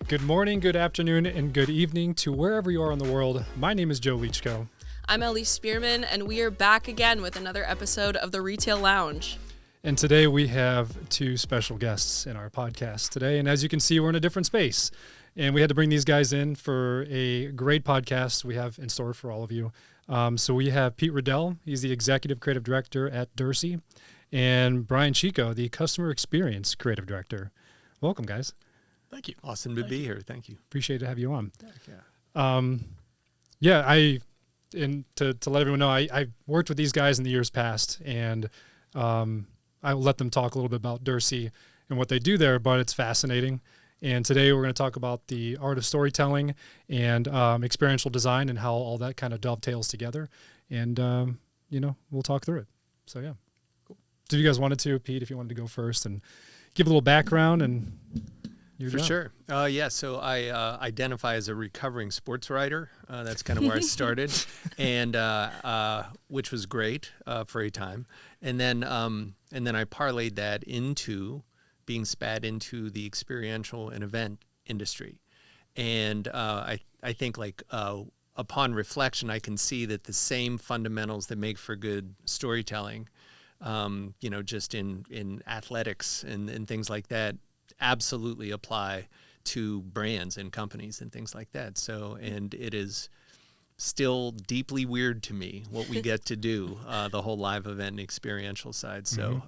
Good morning, good afternoon, and good evening to wherever you are in the world. My name is Leachko. I'm Ellie Spearman, and we are back again with another episode of the Retail Lounge. And today we have two special guests in our podcast today. And as you can see, we're in a different space. And we had to bring these guys in for a great podcast we have in store for all of you. So we have Pete Riddell. He's the Executive Creative Director at Derse. And Brian Cicco, the Customer Experience Creative Director. Welcome, guys. Thank you. Awesome to be here. Thank you. Appreciate to have you on. Yeah. And to let everyone know, I worked with these guys in the years past, and I will let them talk a little bit about Derse and what they do there, but it's fascinating. And today we're going to talk about the art of storytelling and experiential design and how all that kind of dovetails together. And, we'll talk through it. So, yeah. Cool. So if you guys wanted to, Pete, if you wanted to go first and give a little background and... For sure. So I identify as a recovering sports writer. That's kind of where I started, and which was great for a time. And then I parlayed that into being spat into the experiential and event industry. And I think upon reflection, I can see that the same fundamentals that make for good storytelling, just in athletics and things like that, absolutely apply to brands and companies and things like that. So, and it is still deeply weird to me what we get to do, the whole live event and experiential side. So,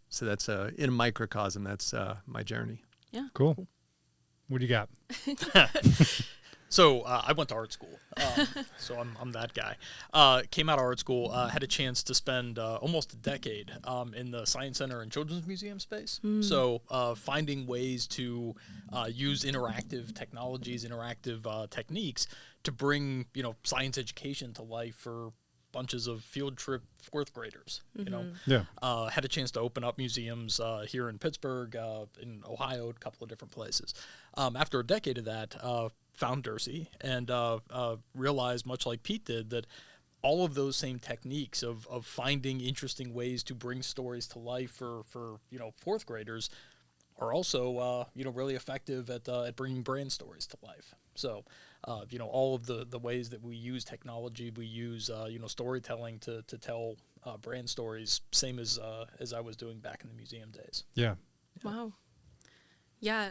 so that's in a microcosm, that's my journey. Yeah. Cool. What do you got? So I went to art school, so I'm that guy. Came out of art school, had a chance to spend almost a decade in the Science Center and Children's Museum space. So finding ways to use interactive technologies, interactive techniques to bring science education to life for bunches of field trip fourth graders. Had a chance to open up museums here in Pittsburgh, in Ohio, a couple of different places. After a decade of that, found Derse and realized, much like Pete did, that all of those same techniques of finding interesting ways to bring stories to life for fourth graders are also really effective at bringing brand stories to life. So all of the ways that we use technology, we use storytelling to tell brand stories, same as I was doing back in the museum days. Yeah. Wow. Yeah.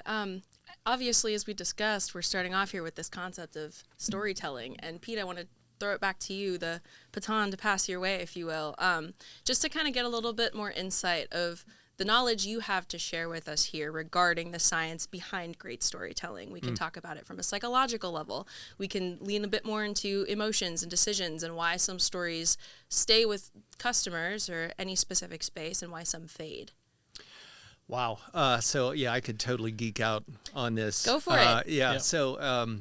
Obviously, as we discussed, we're starting off here with this concept of storytelling. And Pete, I want to throw it back to you, the baton to pass your way, if you will, just to kind of get a little bit more insight of the knowledge you have to share with us here regarding the science behind great storytelling. We can talk about it from a psychological level. We can lean a bit more into emotions and decisions and why some stories stay with customers or any specific space and why some fade. Wow. I could totally geek out on this. Go for it. Yeah. So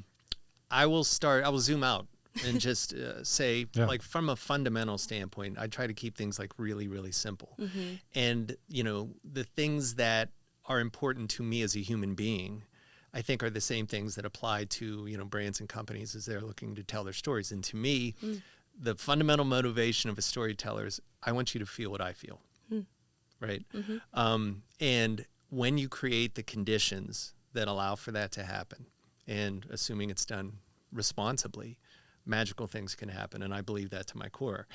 I will zoom out and just say, from a fundamental standpoint, I try to keep things really, really simple. Mm-hmm. And, the things that are important to me as a human being, I think are the same things that apply to, brands and companies as they're looking to tell their stories. And to me, the fundamental motivation of a storyteller is I want you to feel what I feel. Right. Mm-hmm. And when you create the conditions that allow for that to happen, and assuming it's done responsibly, magical things can happen. And I believe that to my core.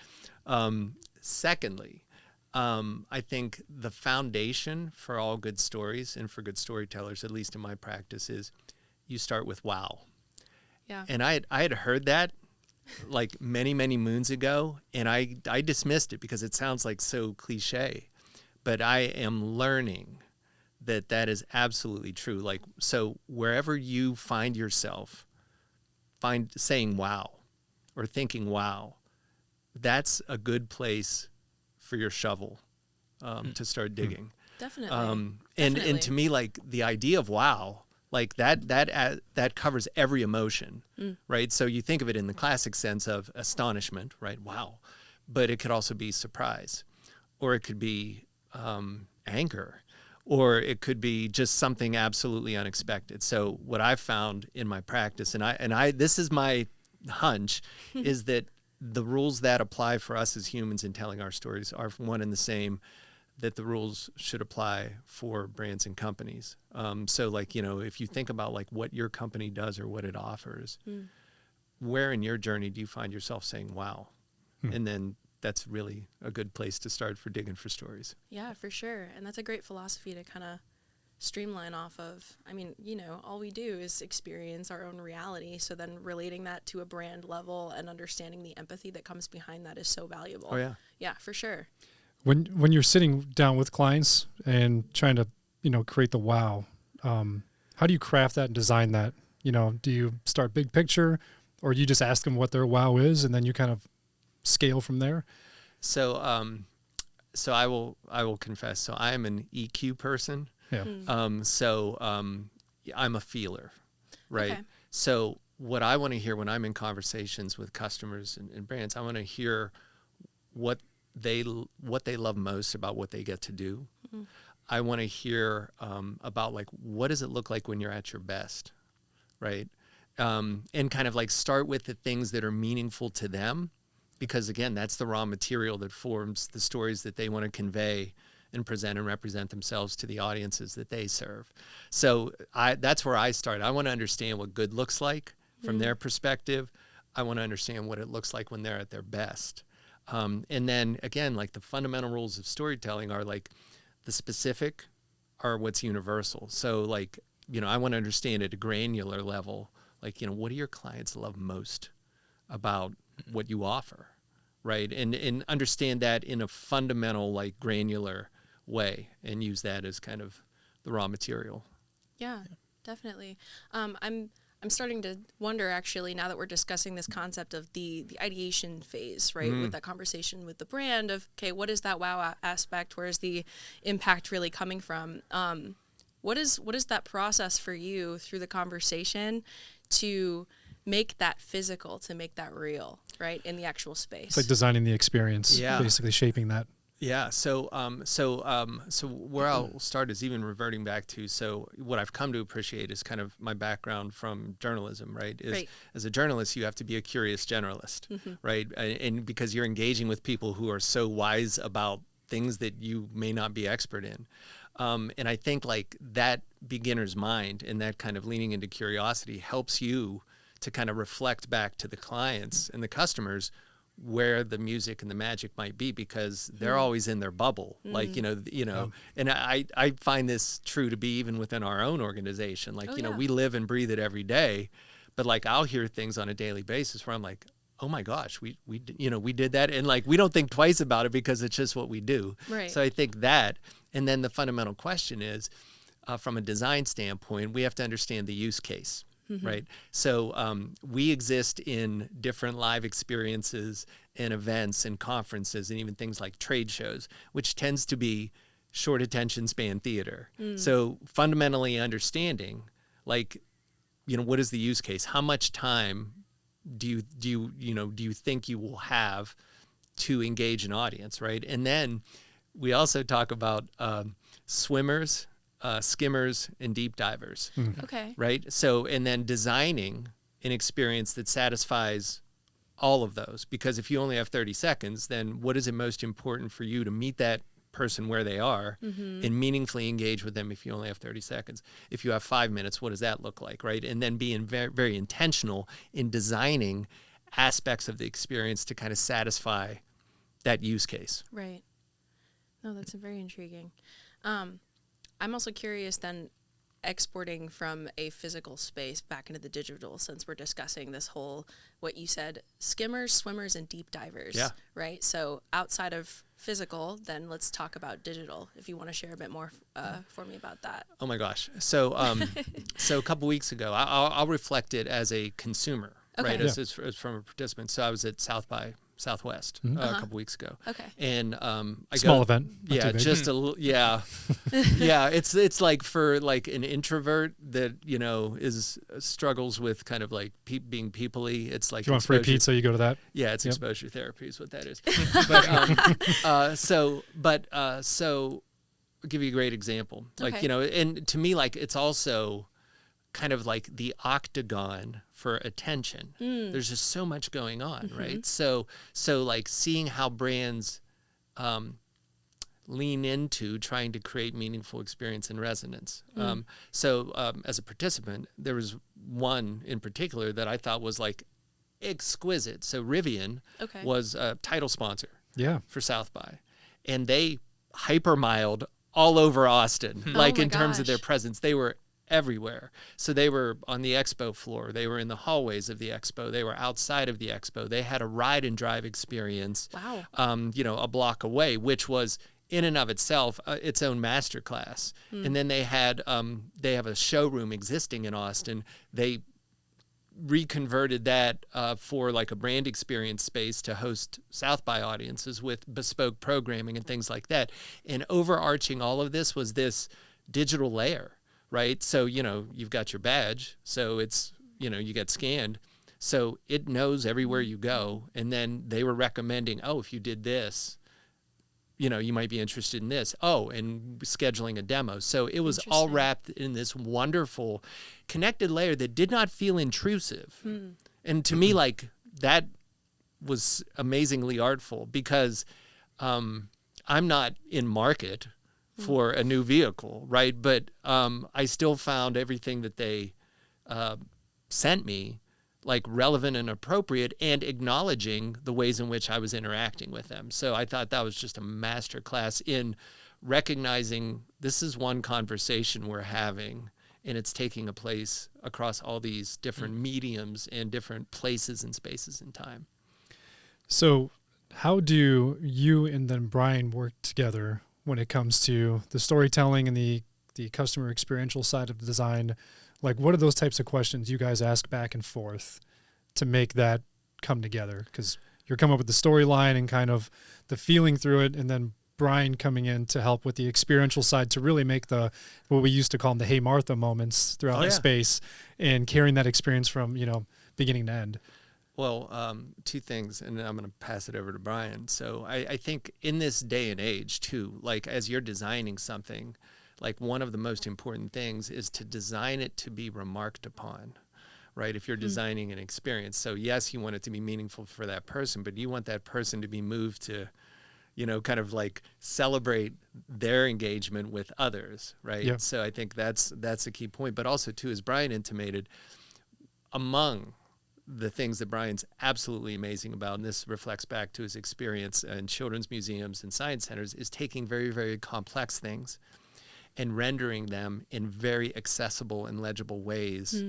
Secondly, I think the foundation for all good stories and for good storytellers, at least in my practice, is you start with wow. Yeah. And I had heard that many, many moons ago, and I dismissed it because it sounds so cliche. But I am learning that is absolutely true. So wherever you find yourself, saying wow or thinking wow, that's a good place for your shovel to start digging. Definitely. And to me, the idea of wow, that covers every emotion, right? So you think of it in the classic sense of astonishment, right? Wow. But it could also be surprise, or it could be anger, or it could be just something absolutely unexpected. So what I've found in my practice, and I this is my hunch, is that the rules that apply for us as humans in telling our stories are one and the same. that the rules should apply for brands and companies. So like, if you think about like what your company does or what it offers, where in your journey do you find yourself saying, wow? And then that's really a good place to start for digging for stories. Yeah, for sure. And that's a great philosophy to kind of streamline off of. I mean, all we do is experience our own reality. So then relating that to a brand level and understanding the empathy that comes behind that is so valuable. Oh, yeah. Yeah, for sure. When you're sitting down with clients and trying to, create the wow, how do you craft that and design that? Do you start big picture, or do you just ask them what their wow is and then you kind of scale from there? So I will confess. So I am an EQ person. Yeah. I'm a feeler, right? Okay. So what I want to hear when I'm in conversations with customers and brands, I want to hear what they love most about what they get to do. I want to hear about like, what does it look like when you're at your best, right? And kind of like start with the things that are meaningful to them, because again, that's the raw material that forms the stories that they want to convey and present and represent themselves to the audiences that they serve. So that's where I start. I want to understand what good looks like from their perspective. I want to understand what it looks like when they're at their best. And then again, like the fundamental rules of storytelling are like the specific are what's universal. So like, I want to understand at a granular level, like, what do your clients love most about what you offer, right? And understand that in a fundamental, like granular way, and use that as kind of the raw material. Yeah, definitely. I'm starting to wonder, actually, now that we're discussing this concept of the ideation phase, right, with that conversation with the brand of, okay, what is that wow aspect? Where is the impact really coming from? What is that process for you through the conversation to make that physical, to make that real, right, in the actual space? It's like designing the experience, basically shaping that. Yeah. So where I'll start is even reverting back to, so what I've come to appreciate is kind of my background from journalism, right? As a journalist, you have to be a curious generalist, right? And because you're engaging with people who are so wise about things that you may not be expert in. And I think like that beginner's mind and that kind of leaning into curiosity helps you to kind of reflect back to the clients and the customers where the music and the magic might be, because they're always in their bubble. Like, and I find this true to be even within our own organization. Like, we live and breathe it every day, but like, I'll hear things on a daily basis where I'm like, oh my gosh, we did that. And like, we don't think twice about it because it's just what we do. Right. So I think that, and then the fundamental question is, from a design standpoint, we have to understand the use case. Right. So we exist in different live experiences and events and conferences and even things like trade shows, which tends to be short attention span theater. So fundamentally understanding, like, what is the use case? How much time do you think you will have to engage an audience, right? And then we also talk about swimmers, skimmers, and deep divers. Okay. Right? So, and then designing an experience that satisfies all of those. Because if you only have 30 seconds, then what is it most important for you to meet that person where they are and meaningfully engage with them if you only have 30 seconds? If you have 5 minutes, what does that look like, right? And then being very, very intentional in designing aspects of the experience to kind of satisfy that use case. Right. No, that's very intriguing. I'm also curious then, exporting from a physical space back into the digital, since we're discussing this whole, what you said, skimmers, swimmers, and deep divers. Yeah. Right? So outside of physical, then let's talk about digital, if you want to share a bit more for me about that. Oh my gosh. So so a couple weeks ago, I'll reflect it as a consumer, right? As from a participant. So I was at South by Southwest a couple weeks ago. Okay. And Small event. Yeah, just a little. Yeah, yeah. It's like for like an introvert that is struggles with kind of like being people-y. It's like, if you want free pizza, you go to that. Yeah, it's exposure therapy is what that is. But so I'll give you a great example. Like and to me, like, it's also kind of like the octagon for attention. There's just so much going on, right? So like seeing how brands lean into trying to create meaningful experience and resonance. So as a participant, there was one in particular that I thought was like exquisite. So Rivian was a title sponsor for South by, and they hypermiled all over Austin, like in terms of their presence. They were everywhere. So they were on the expo floor. They were in the hallways of the expo. They were outside of the expo. They had a ride and drive experience, a block away, which was in and of itself its own masterclass. And then they have a showroom existing in Austin. They reconverted that for like a brand experience space to host South by audiences with bespoke programming and things like that. And overarching all of this was this digital layer, right? So, you've got your badge, so it's, you get scanned. So it knows everywhere you go. And then they were recommending, if you did this, you might be interested in this. And scheduling a demo. So it was all wrapped in this wonderful connected layer that did not feel intrusive. And to me, like, that was amazingly artful because I'm not in market for a new vehicle, right? But I still found everything that they sent me like relevant and appropriate and acknowledging the ways in which I was interacting with them. So I thought that was just a master class in recognizing this is one conversation we're having and it's taking a place across all these different mediums and different places and spaces in time. So how do you and then Brian work together when it comes to the storytelling and the customer experiential side of the design? Like, what are those types of questions you guys ask back and forth to make that come together? Because you're coming up with the storyline and kind of the feeling through it, and then Brian coming in to help with the experiential side to really make what we used to call them the Hey Martha moments throughout the space and carrying that experience from, beginning to end. Well, two things, and then I'm going to pass it over to Brian. So I think in this day and age, too, like as you're designing something, like one of the most important things is to design it to be remarked upon, right? If you're designing an experience. So yes, you want it to be meaningful for that person, but you want that person to be moved to, kind of like celebrate their engagement with others, right? Yep. So I think that's a key point. But also, too, as Brian intimated, among the things that Brian's absolutely amazing about, and this reflects back to his experience in children's museums and science centers, is taking very, very complex things and rendering them in very accessible and legible ways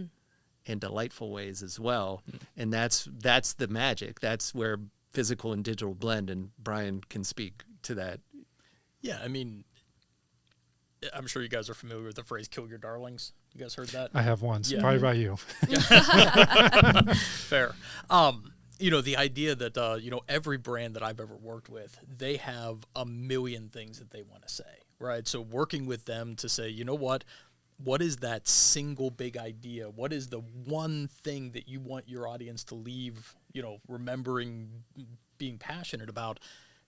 and delightful ways as well. And that's the magic. That's where physical and digital blend, and Brian can speak to that. Yeah, I mean, I'm sure you guys are familiar with the phrase "kill your darlings." You guys heard that? I have once, probably by you. Fair. The idea that, every brand that I've ever worked with, they have a million things that they want to say, right? So working with them to say, what is that single big idea? What is the one thing that you want your audience to leave, remembering, being passionate about?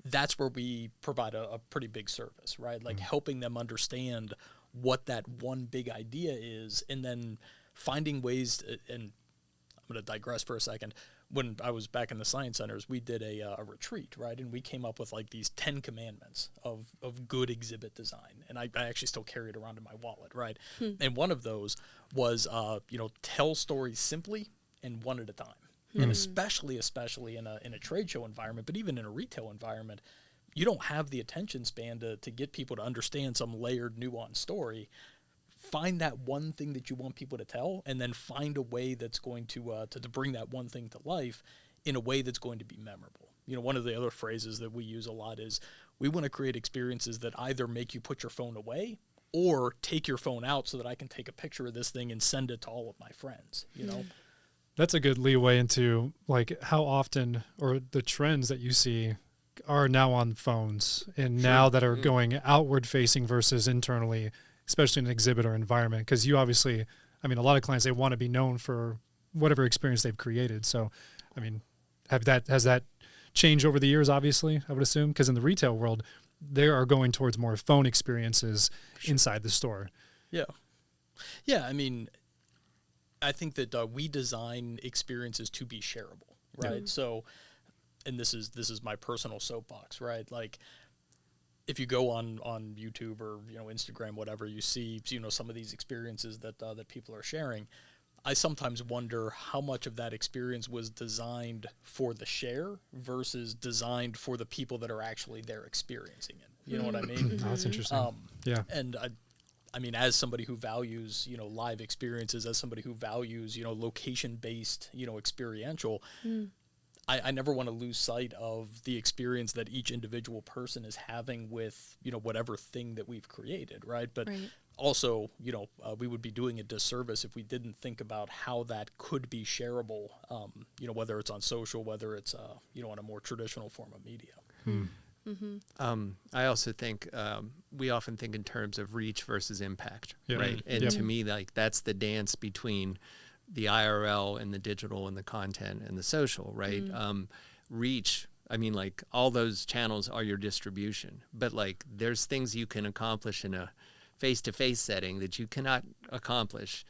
That's where we provide a pretty big service, right? Like helping them understand what that one big idea is, and then finding ways and I'm going to digress for a second. When I was back in the science centers, we did a retreat, right? And we came up with like these 10 commandments of good exhibit design. And I actually still carry it around in my wallet, right? And one of those was, tell stories simply and one at a time. And especially in a trade show environment, but even in a retail environment, you don't have the attention span to get people to understand some layered, nuanced story. Find that one thing that you want people to tell, and then find a way that's going to bring that one thing to life in a way that's going to be memorable. One of the other phrases that we use a lot is we want to create experiences that either make you put your phone away or take your phone out so that I can take a picture of this thing and send it to all of my friends, That's a good leeway into like how often or the trends that you see are now on phones and now that are going outward facing versus internally, especially in an exhibit or environment. Because you obviously, a lot of clients, they want to be known for whatever experience they've created. So, has that changed over the years, obviously, I would assume? Because in the retail world, they are going towards more phone experiences inside the store. Yeah. Yeah, I think that we design experiences to be shareable, right? So, and this is my personal soapbox, right? Like, if you go on YouTube or Instagram, whatever, you see some of these experiences that people are sharing. I sometimes wonder how much of that experience was designed for the share versus designed for the people that are actually there experiencing it. You know what I mean? Oh, that's interesting. Yeah. And I mean, as somebody who values, live experiences, as somebody who values, location-based, experiential, I never want to lose sight of the experience that each individual person is having with, whatever thing that we've created, right? But also, we would be doing a disservice if we didn't think about how that could be shareable, whether it's on social, whether it's, on a more traditional form of media. I also think we often think in terms of reach versus impact, Yep. right? And Yep. to me, like that's the dance between the IRL and the digital and the content and the social, right? Reach, I mean, like all those channels are your distribution, but like there's things you can accomplish in a face-to-face setting that you cannot accomplish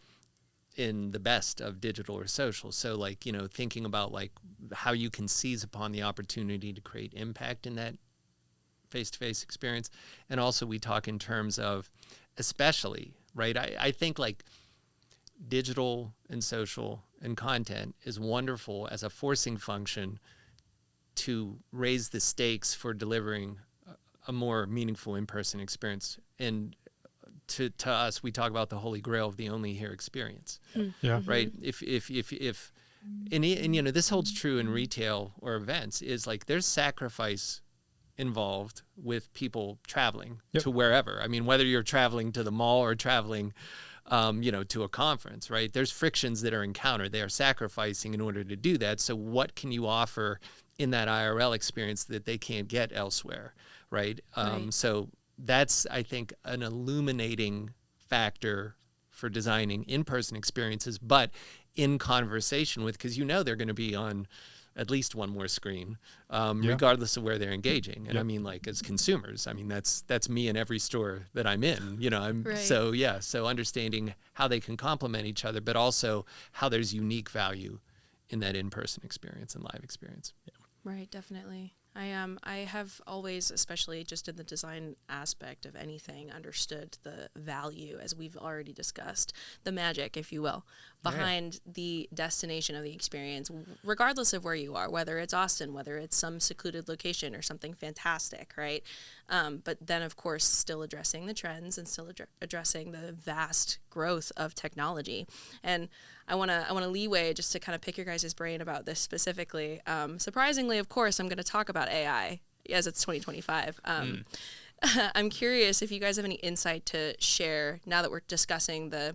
in the best of digital or social. So like, thinking about like how you can seize upon the opportunity to create impact in that face-to-face experience. And also we talk in terms of especially, right? I think like digital and social and content is wonderful as a forcing function to raise the stakes for delivering a more meaningful in-person experience. And to us, we talk about the holy grail of the only here experience. Yeah. Right? If this holds true in retail or events, is like there's sacrifice involved with people traveling to wherever. I mean, whether you're traveling to the mall or traveling, to a conference, right? There's frictions that are encountered. They are sacrificing in order to do that. So what can you offer in that IRL experience that they can't get elsewhere, right? So that's, I think, an illuminating factor for designing in-person experiences, but in conversation with, because they're going to be on at least one more screen, regardless of where they're engaging. And I mean, like as consumers, I mean, that's me in every store that I'm in, so understanding how they can complement each other, but also how there's unique value in that in-person experience and live experience. Right, definitely. I have always, especially just in the design aspect of anything, understood the value, as we've already discussed, the magic, if you will, behind the destination of the experience, regardless of where you are, whether it's Austin, whether it's some secluded location or something fantastic, right? But then, of course, still addressing the trends and still addressing the vast growth of technology. And I want to leeway just to kind of pick your guys' brain about this specifically. Surprisingly, of course, I'm going to talk about AI as it's 2025. I'm curious if you guys have any insight to share now that we're discussing the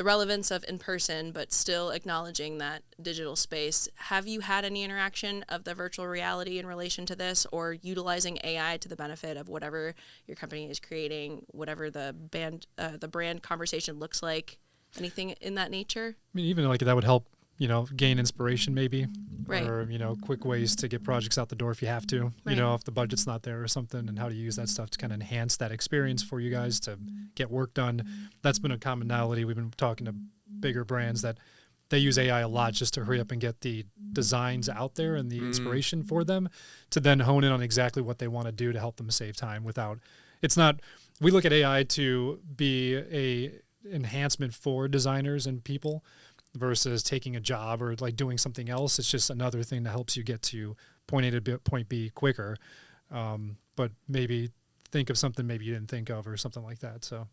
relevance of in-person, but still acknowledging that digital space. Have you had any interaction of the virtual reality in relation to this, or utilizing AI to the benefit of whatever your company is creating, whatever the brand conversation looks like? Anything in that nature? I mean, even like that would help, gain inspiration maybe, Right. or, quick ways to get projects out the door if you have to, Right. If the budget's not there or something, and how to use that stuff to kind of enhance that experience for you guys to get work done. That's been a commonality. We've been talking to bigger brands that they use AI a lot just to hurry up and get the designs out there and the inspiration for them to then hone in on exactly what they want to do to help them save time we look at AI to be a enhancement for designers and people versus taking a job or like doing something else. It's just another thing that helps you get to point A to point B quicker. But maybe think of something maybe you didn't think of or something like that. So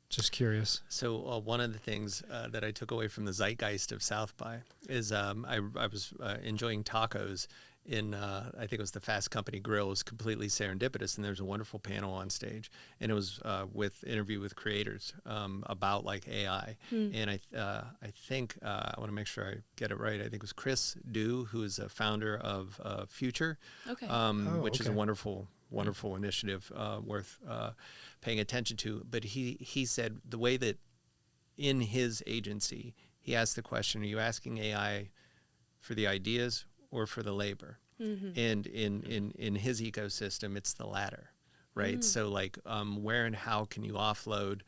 just curious. So one of the things that I took away from the zeitgeist of South by is I was enjoying tacos in, I think it was the Fast Company Grill. It was completely serendipitous, and there's a wonderful panel on stage, and it was with interview with creators about like AI. And I think I want to make sure I get it right. I think it was Chris Dew, who is a founder of Future, which is a wonderful initiative worth paying attention to. But he said the way that in his agency, he asked the question, are you asking AI for the ideas or for the labor? And in his ecosystem, it's the latter, right? So like where and how can you offload,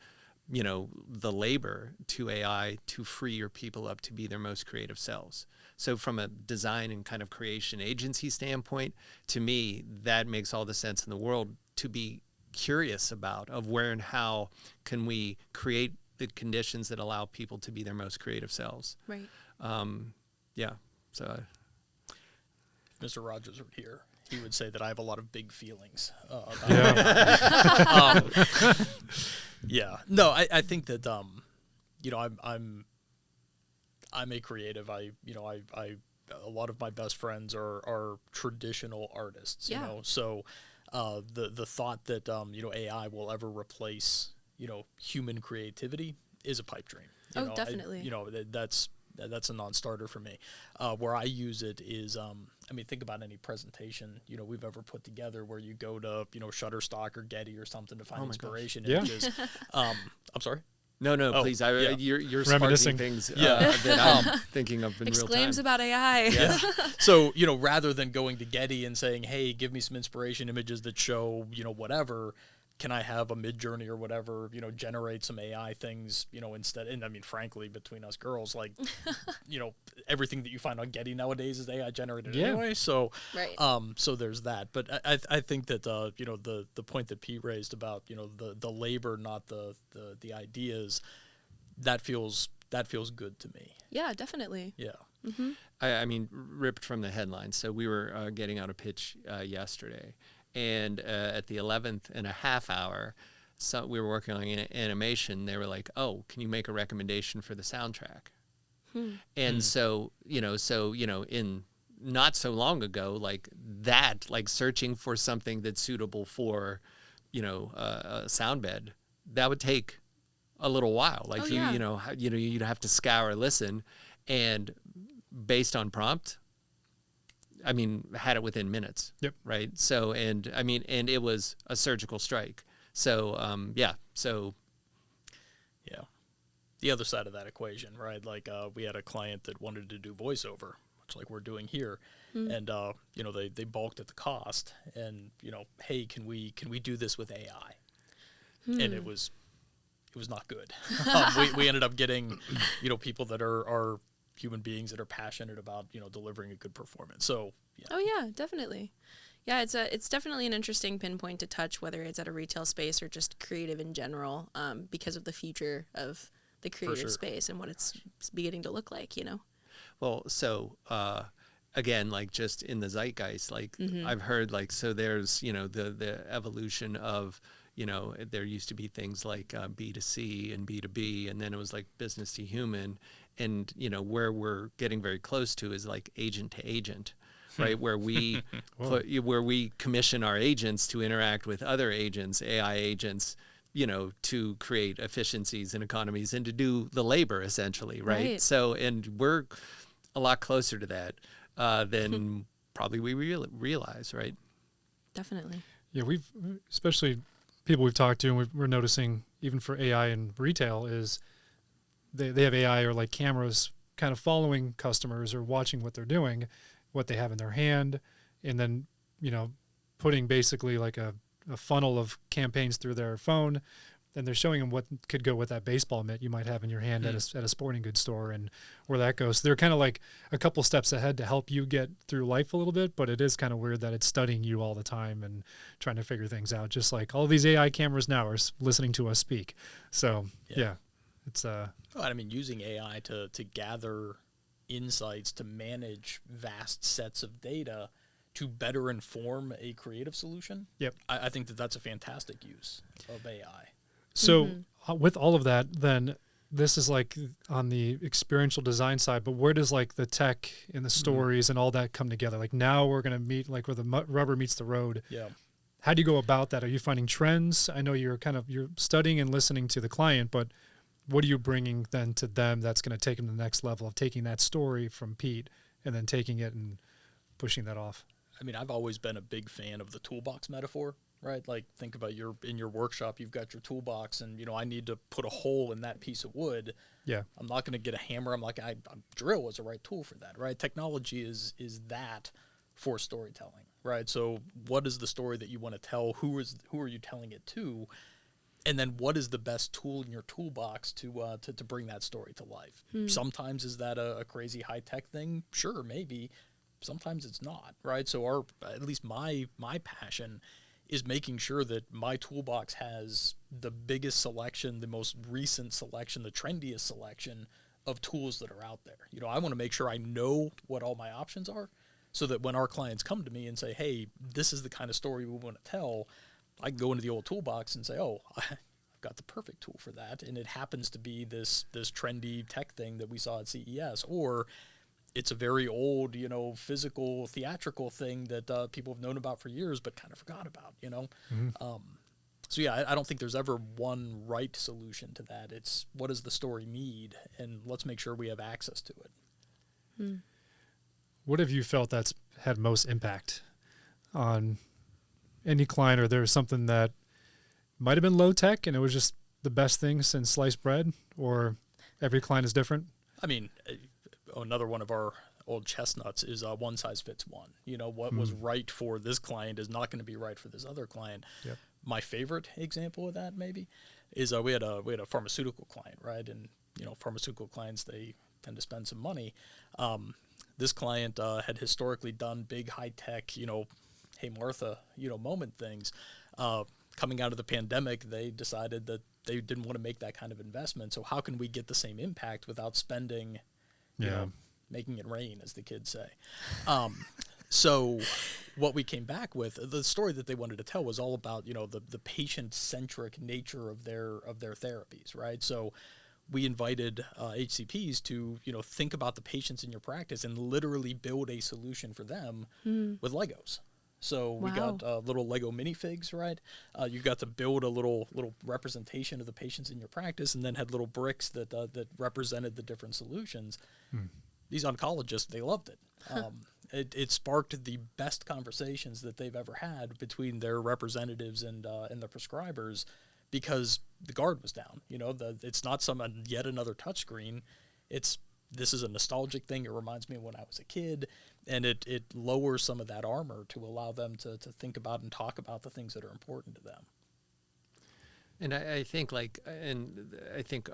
the labor to AI to free your people up to be their most creative selves? So from a design and kind of creation agency standpoint, to me, that makes all the sense in the world to be curious about, of where and how can we create the conditions that allow people to be their most creative selves. Right. Yeah. So If Mr. Rogers were here, he would say that I have a lot of big feelings about yeah. No, I think that you know, I'm a creative. I a lot of my best friends are traditional artists. Yeah. You know, so the thought that you know, AI will ever replace, you know, human creativity is a pipe dream. You Oh, know, definitely. you know, that's a non-starter for me. Where I use it is, I mean, think about any presentation, you know, we've ever put together where you go to, you know, Shutterstock or Getty or something to find Oh my inspiration gosh. Yeah. images. I'm sorry. no, Oh, please. yeah. You're Reminiscing. sparking things Yeah. that I'm thinking of in real time. Exclaims about AI. Yeah. So, you know, rather than going to Getty and saying, hey, give me some inspiration images that show, you know, whatever, can I have a Midjourney or whatever, you know, generate some AI things, you know, instead? And I mean, frankly, between us girls, like, you know, everything that you find on Getty nowadays is AI generated anyway. So, Right. so there's that. But I think that, you know, the point that Pete raised about, you know, the labor, not the ideas, that feels good to me. Yeah, definitely. Yeah. I mean, ripped from the headlines. So we were getting out a pitch yesterday, and at the 11th and a half hour, so we were working on an animation. They were like, "Oh, can you make a recommendation for the soundtrack?" And so you know, in not so long ago, like that, like searching for something that's suitable for, you know, a sound bed, that would take a little while. Like Oh, you, yeah. you know, you'd have to scour, listen, and based on prompt, I mean, had it within minutes. Yep. Right. So, and I mean, and it was a surgical strike. So, yeah. So, Yeah. The other side of that equation, right? Like we had a client that wanted to do voiceover, much like we're doing here. And, you know, they balked at the cost and, you know, hey, can we do this with AI? And it was not good. We ended up getting, you know, people that are human beings that are passionate about, you know, delivering a good performance. So, yeah. Oh yeah, definitely. Yeah, it's definitely an interesting pinpoint to touch, whether it's at a retail space or just creative in general, because of the future of the creative sure. space and what it's beginning to look like, you know? well, so, again, like just in the zeitgeist, like I've heard like, so there's, you know, the evolution of, you know, there used to be things like B2C and B2B, and then it was like business to human. And, you know, where we're getting very close to is like agent to agent, right? Where we where we commission our agents to interact with other agents, AI agents, you know, to create efficiencies and economies and to do the labor essentially, right? So, and we're a lot closer to that than probably we realize, right? Definitely. Yeah, we've, especially people we've talked to, and we're noticing even for AI in retail is they have AI or like cameras kind of following customers or watching what they're doing, what they have in their hand, and then, you know, putting basically like a funnel of campaigns through their phone, and they're showing them what could go with that baseball mitt you might have in your hand at a sporting goods store and where that goes. They're kind of like a couple steps ahead to help you get through life a little bit, but it is kind of weird that it's studying you all the time and trying to figure things out, just like all these AI cameras now are listening to us speak. So, yeah it's I mean, using AI to gather insights, to manage vast sets of data, to better inform a creative solution. Yep. I think that that's a fantastic use of AI. So with all of that, then this is like on the experiential design side, but where does like the tech and the stories and all that come together? Like now we're going to meet like where the rubber meets the road. Yeah. How do you go about that? Are you finding trends? I know you're studying and listening to the client, but what are you bringing then to them that's going to take them to the next level of taking that story from Pete and then taking it and pushing that off? I mean, I've always been a big fan of the toolbox metaphor, right? Like think about in your workshop, you've got your toolbox and, you know, I need to put a hole in that piece of wood. Yeah. I'm not going to get a hammer. I'm like, drill is the right tool for that, right? Technology is that for storytelling, right? So what is the story that you want to tell? Who are you telling it to? And then what is the best tool in your toolbox to bring that story to life? Sometimes is that a crazy high-tech thing? Sure, maybe. Sometimes it's not, right? So at least my passion is making sure that my toolbox has the biggest selection, the most recent selection, the trendiest selection of tools that are out there. You know, I want to make sure I know what all my options are, so that when our clients come to me and say, hey, this is the kind of story we want to tell, I can go into the old toolbox and say, oh, I've got the perfect tool for that. And it happens to be this trendy tech thing that we saw at CES, or it's a very old, you know, physical, theatrical thing that people have known about for years but kind of forgot about, you know. So yeah, I don't think there's ever one right solution to that. It's what does the story need, and let's make sure we have access to it. What have you felt that's had most impact on any client, or there's something that might have been low tech and it was just the best thing since sliced bread, or every client is different? I mean, another one of our old chestnuts is one size fits one. You know, what was right for this client is not going to be right for this other client. Yep. My favorite example of that maybe is we had a pharmaceutical client, right? And you know, pharmaceutical clients, they tend to spend some money. This client had historically done big high tech, you know, hey Martha, you know, moment things. Coming out of the pandemic, they decided that they didn't want to make that kind of investment. So how can we get the same impact without spending, you know, making it rain, as the kids say. So what we came back with, the story that they wanted to tell was all about, you know, the patient-centric nature of their therapies, right? So we invited HCPs to, you know, think about the patients in your practice and literally build a solution for them with Legos. So we got little Lego minifigs, right? You got to build a little representation of the patients in your practice, and then had little bricks that represented the different solutions. These oncologists, they loved it. It sparked the best conversations that they've ever had between their representatives and the prescribers, because the guard was down. You know, it's not yet another touchscreen. This is a nostalgic thing. It reminds me of when I was a kid, and it lowers some of that armor to allow them to think about and talk about the things that are important to them. And I think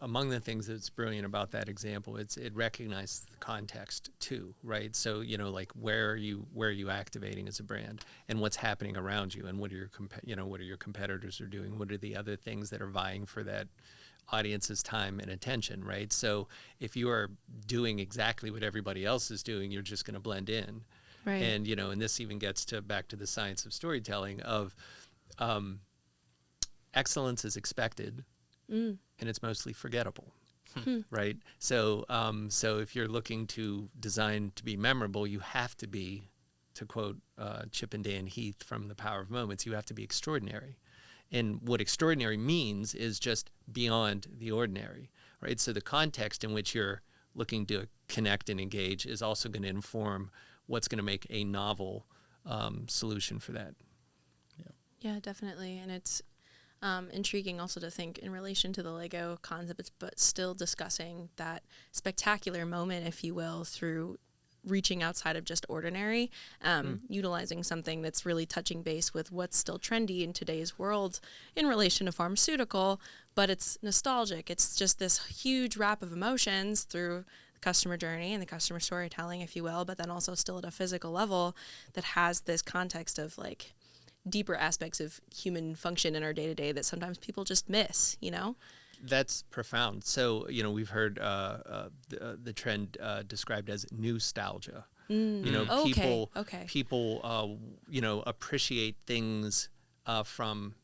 among the things that's brilliant about that example, it recognized the context too, right? So, you know, like where are you activating as a brand, and what's happening around you, and what are your competitors are doing? What are the other things that are vying for that audience's time and attention, right? So if you are doing exactly what everybody else is doing, you're just going to blend in. Right. And, you know, and this even gets back to the science of storytelling of, excellence is expected, and it's mostly forgettable, right? So, so if you're looking to design to be memorable, you have to be, to quote Chip and Dan Heath from The Power of Moments, you have to be extraordinary. And what extraordinary means is just beyond the ordinary, right? So the context in which you're looking to connect and engage is also going to inform what's going to make a novel solution for that. Yeah, definitely. And it's intriguing also to think in relation to the Lego concept, but still discussing that spectacular moment, if you will, through reaching outside of just ordinary, utilizing something that's really touching base with what's still trendy in today's world in relation to pharmaceutical, but it's nostalgic. It's just this huge wrap of emotions through the customer journey and the customer storytelling, if you will, but then also still at a physical level that has this context of like deeper aspects of human function in our day-to-day that sometimes people just miss, you know? That's profound. So, you know, we've heard the trend described as nostalgia. You know, people, you know, appreciate things from,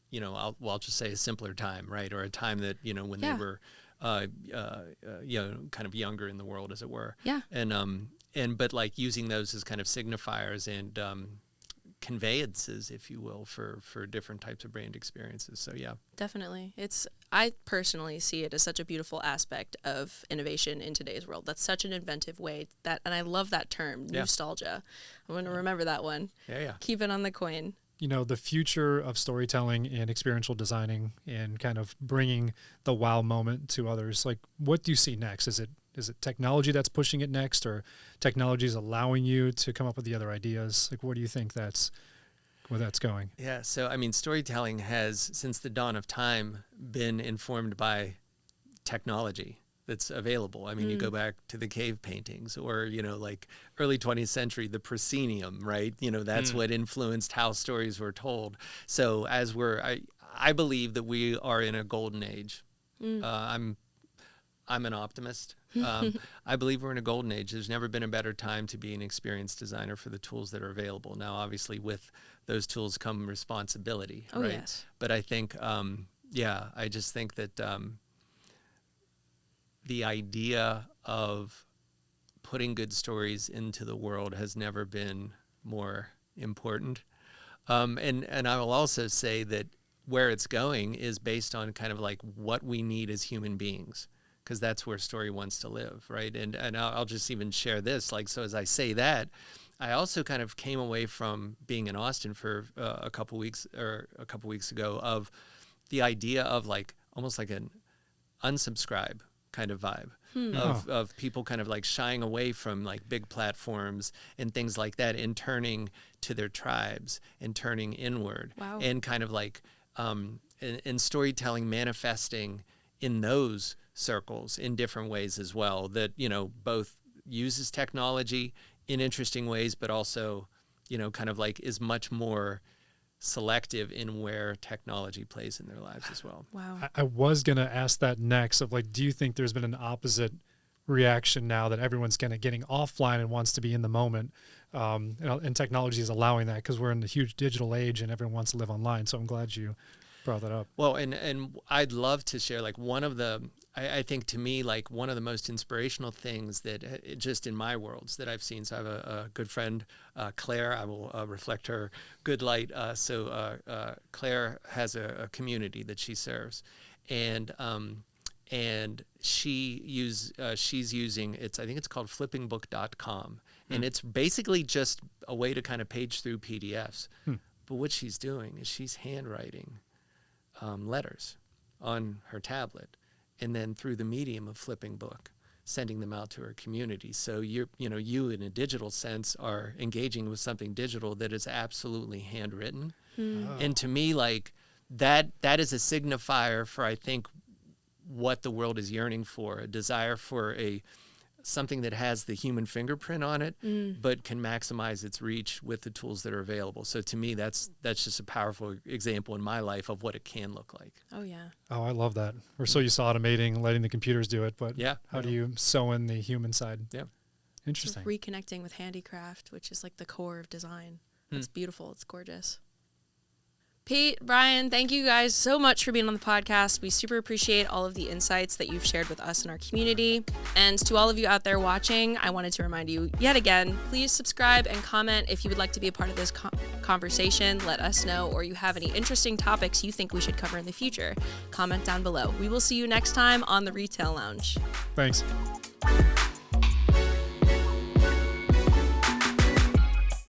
you know, I'll just say a simpler time, right? Or a time that, you know, when they were, you know, kind of younger in the world, as it were. Yeah. But like using those as kind of signifiers and conveyances, if you will, for different types of brand experiences. So yeah, definitely. I personally see it as such a beautiful aspect of innovation in today's world. That's such an inventive way and I love that term, nostalgia. I'm going to remember that one. Yeah. Keep it on the coin. You know, the future of storytelling and experiential designing and kind of bringing the wow moment to others. Like, what do you see next? Is it technology that's pushing it next, or technology is allowing you to come up with the other ideas? Like, what do you think where that's going? Yeah. So, I mean, storytelling has, since the dawn of time, been informed by technology, that's available. I mean, you go back to the cave paintings, or, you know, like early 20th century, the proscenium, right? You know, that's what influenced how stories were told. So as I believe that we are in a golden age. I'm an optimist. I believe we're in a golden age. There's never been a better time to be an experienced designer for the tools that are available. Now, obviously, with those tools come responsibility, right? Yes. But I think, I just think that the idea of putting good stories into the world has never been more important. And I will also say that where it's going is based on kind of like what we need as human beings, because that's where story wants to live, right? And I'll just even share this, like, so as I say that, I also kind of came away from being in Austin for a couple weeks ago of the idea of like almost like an unsubscribe kind of vibe of people kind of like shying away from like big platforms and things like that, and turning to their tribes and turning inward. Wow. And kind of like and storytelling manifesting in those circles in different ways as well, that, you know, both uses technology in interesting ways, but also, you know, kind of like is much more selective in where technology plays in their lives as well. Wow. I was going to ask that next of like, do you think there's been an opposite reaction now that everyone's kind of getting offline and wants to be in the moment? And technology is allowing that because we're in a huge digital age and everyone wants to live online. So I'm glad you brought that up. Well, and I'd love to share like one of the, I think to me, like one of the most inspirational things that just in my worlds that I've seen. So I have a good friend, Claire. I will reflect her good light. So Claire has a community that she serves, and she's using I think it's called flippingbook.com, and it's basically just a way to kind of page through PDFs. But what she's doing is she's handwriting letters on her tablet, and then through the medium of Flipping Book, sending them out to her community. So you in a digital sense are engaging with something digital that is absolutely handwritten. And to me, like that is a signifier for, I think, what the world is yearning for, a desire for something that has the human fingerprint on it, but can maximize its reach with the tools that are available. So to me, that's just a powerful example in my life of what it can look like. Oh, yeah. Oh, I love that. We're so used to automating, letting the computers do it, but how do you sew in the human side? Yeah. Interesting. Reconnecting with handicraft, which is like the core of design. It's beautiful. It's gorgeous. Pete, Brian, thank you guys so much for being on the podcast. We super appreciate all of the insights that you've shared with us and our community. And to all of you out there watching, I wanted to remind you yet again, please subscribe and comment if you would like to be a part of this conversation. Let us know, or you have any interesting topics you think we should cover in the future. Comment down below. We will see you next time on the Retail Lounge. Thanks.